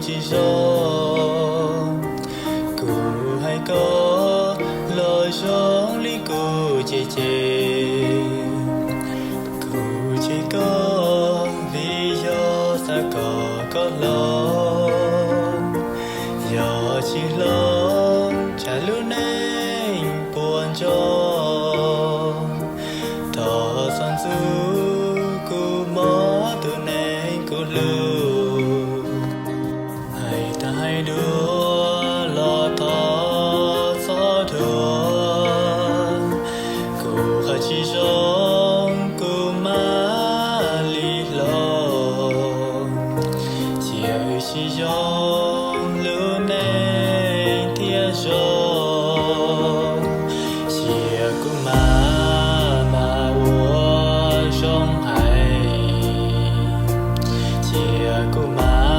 chỉ do cụ hay có lời sống lý cụ chê cụ chỉ có lý do sao có lo giờ chỉ lo trả lúc nên buồn cho thọ son du cụ mó từ nên cụ lưu hai đứa lo to gió thường cụ hai chỉ giống cụ má li lo chiều chỉ giống luôn nên thiên giống chiều cụ mà uống trong hay chiều cụ má